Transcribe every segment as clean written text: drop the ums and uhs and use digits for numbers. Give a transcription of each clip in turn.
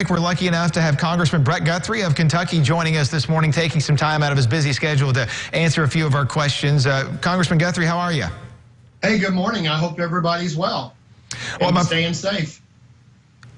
We're lucky enough to have Congressman Guthrie of Kentucky joining us this morning, taking some time out of his busy schedule to answer a few of our questions. Congressman Guthrie, how are you? Hey, good morning. I hope everybody's well and staying safe.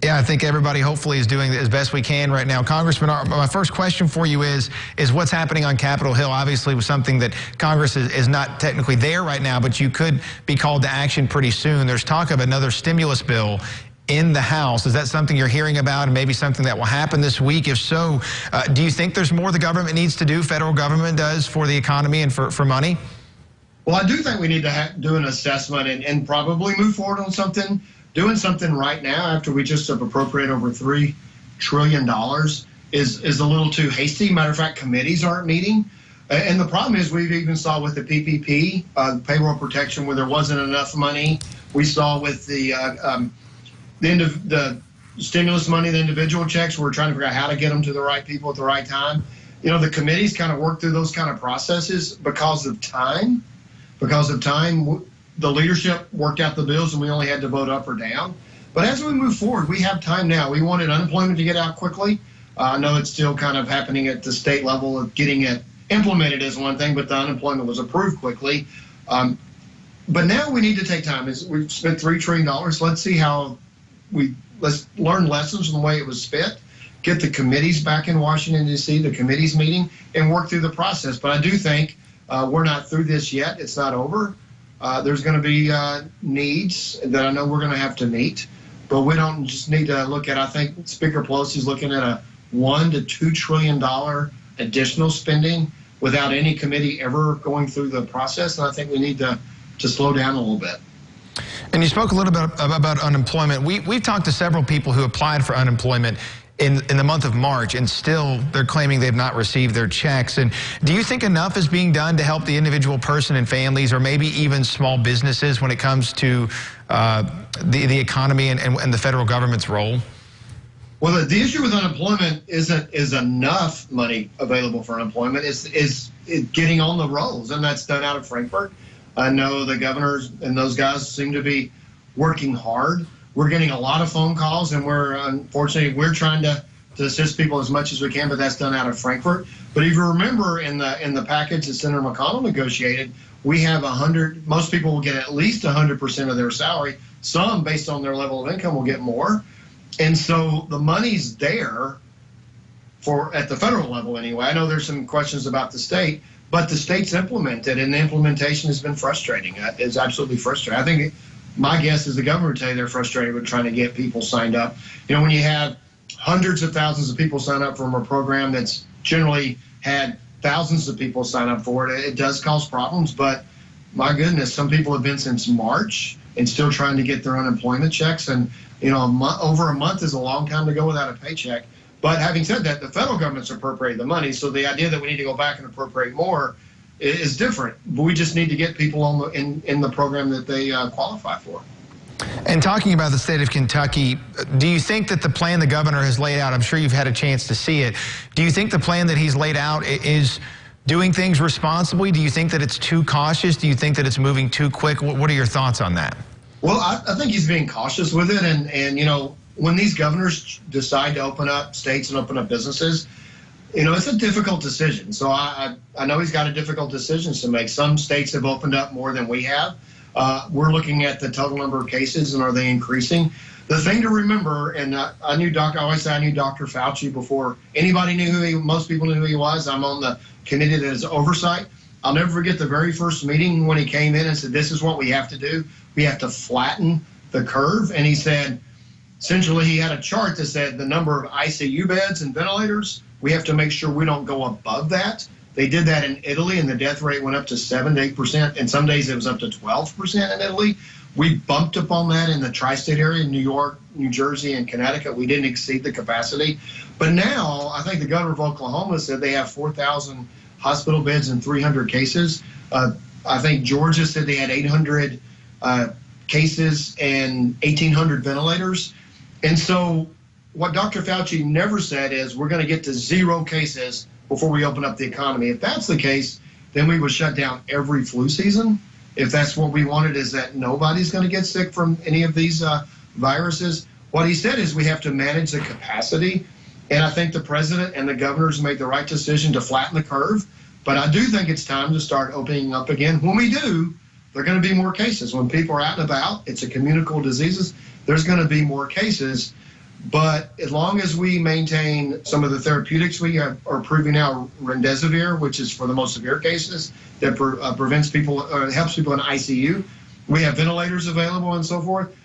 Yeah, I think everybody hopefully is doing as best we can right now. Congressman, my first question for you is what's happening on Capitol Hill? Obviously, was something that Congress is not technically there right now, but you could be called to action pretty soon. There's talk of another stimulus bill in the House. Is that something you're hearing about and maybe something that will happen this week? If so, do you think there's more the government needs to do, federal government does, for the economy and for money? Well, I do think we need to do an assessment and probably move forward on something. Doing something right now after we just have appropriated over $3 trillion is a little too hasty. Matter of fact, committees aren't meeting. And the problem is we've even saw with the PPP, payroll protection, where there wasn't enough money. We saw with the stimulus money, the individual checks, we're trying to figure out how to get them to the right people at the right time. You know, the committees kind of work through those kind of processes because of time. The leadership worked out the bills and we only had to vote up or down. But as we move forward, we have time now. We wanted unemployment to get out quickly. I know it's still kind of happening at the state level of getting it implemented is one thing, but the unemployment was approved quickly. But now we need to take time. We've spent $3 trillion. Let's see how let's learn lessons from the way it was spent, get the committees back in Washington, D.C., the committees meeting, and work through the process. But I do think we're not through this yet. It's not over. There's going to be needs that I know we're going to have to meet, but we don't just need to look at, I think Speaker Pelosi is looking at a $1 to $2 trillion additional spending without any committee ever going through the process. And I think we need to slow down a little bit. And you spoke a little bit about unemployment. We've talked to several people who applied for unemployment in the month of March, and still they're claiming they've not received their checks. And do you think enough is being done to help the individual person and families, or maybe even small businesses, when it comes to the economy and the federal government's role? Well, the issue with unemployment is enough money available for unemployment. Is getting on the rolls, and that's done out of Frankfurt. I know the governors and those guys seem to be working hard. We're getting a lot of phone calls, and unfortunately we're trying to assist people as much as we can, but that's done out of Frankfurt. But if you remember in the package that Senator McConnell negotiated, we have most people will get at least 100% of their salary. Some, based on their level of income, will get more. And so the money's there at the federal level anyway. I know there's some questions about the state, but the state's implemented, and the implementation has been frustrating. It's absolutely frustrating. I think my guess is the governor would tell you they're frustrated with trying to get people signed up. You know, when you have hundreds of thousands of people sign up from a program that's generally had thousands of people sign up for it, it does cause problems. But my goodness, some people have been since March and still trying to get their unemployment checks. And, you know, over a month is a long time to go without a paycheck. But having said that, the federal government's appropriated the money. So the idea that we need to go back and appropriate more is different. But we just need to get people in the program that they qualify for. And talking about the state of Kentucky, do you think that the plan the governor has laid out, I'm sure you've had a chance to see it, do you think the plan that he's laid out is doing things responsibly? Do you think that it's too cautious? Do you think that it's moving too quick? What are your thoughts on that? Well, I think he's being cautious with it. And you know, when these governors decide to open up states and open up businesses, you know, it's a difficult decision. So I know he's got a difficult decisions to make. Some states have opened up more than we have. We're looking at the total number of cases, and are they increasing? The thing to remember, and I always say I knew Dr. Fauci before anybody knew most people knew who he was. I'm on the committee that is oversight. I'll never forget the very first meeting when he came in and said, this is what we have to do. We have to flatten the curve. And he said, essentially, he had a chart that said the number of ICU beds and ventilators, we have to make sure we don't go above that. They did that in Italy, and the death rate went up to 7 to 8%, and some days it was up to 12% in Italy. We bumped up on that in the tri-state area, New York, New Jersey, and Connecticut. We didn't exceed the capacity. But now, I think the governor of Oklahoma said they have 4,000 hospital beds and 300 cases. I think Georgia said they had 800 cases and 1,800 ventilators. And so what Dr. Fauci never said is we're going to get to 0 cases before we open up the economy. If that's the case, then we would shut down every flu season. If that's what we wanted, is that nobody's going to get sick from any of these viruses, What he said is we have to manage the capacity. And I think the president and the governors made the right decision to flatten the curve. But I do think it's time to start opening up again. When we do, there are going to be more cases. When people are out and about, it's a communicable diseases, there's going to be more cases. But as long as we maintain some of the therapeutics we are approving now, remdesivir, which is for the most severe cases, that prevents people, helps people in ICU. We have ventilators available and so forth.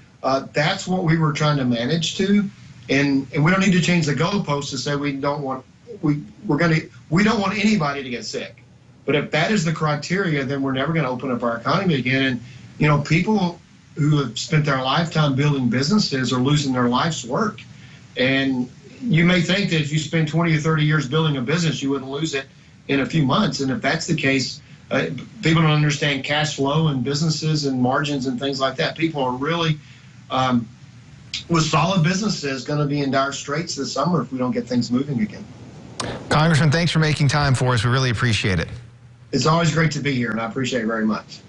That's what we were trying to manage to. And we don't need to change the goalposts to say we don't want anybody to get sick. But if that is the criteria, then we're never going to open up our economy again. And people who have spent their lifetime building businesses are losing their life's work. And you may think that if you spend 20 or 30 years building a business, you wouldn't lose it in a few months. And if that's the case, people don't understand cash flow and businesses and margins and things like that. People are really, with solid businesses, going to be in dire straits this summer if we don't get things moving again. Congressman, thanks for making time for us. We really appreciate it. It's always great to be here, and I appreciate it very much.